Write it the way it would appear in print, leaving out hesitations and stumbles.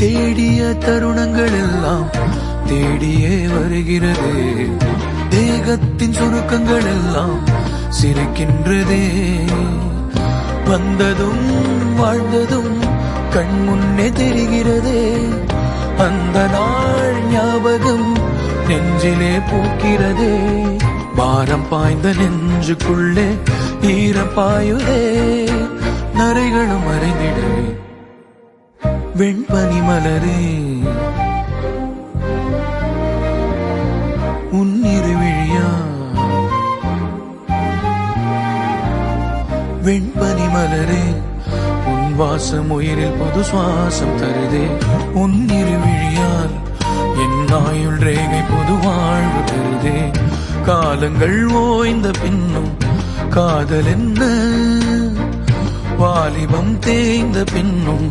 தேடிய தருணங்கள் எல்லாம் தேடியே வருகிறது. தேகத்தின் சுருக்கங்கள் எல்லாம் சிரிக்கின்றதே. வந்ததும் வாழ்ந்ததும் கண் முன்னே தெரிகிறதே. அந்த நாள் ஞாபகம் நெஞ்சிலே பூக்கிறதே. பாரம் பாய்ந்த நெஞ்சுக்குள்ளே ஈரம் பாயுதே. நரைகளும் மறைந்திடவே வெண்பனி மலரே உன்னிரு விழியா. வெண்பனி மலரே உன் வாசம் உயிரில் புது சுவாசம் தருதே. உன்னிரு விழியால் என் ஆயுள் ரேகை புது வாழ்வு தருதே. காலங்கள் ஓய்ந்த பின்னும் காதல் என்ன, வாலிபம் தேய்ந்த பின்னும்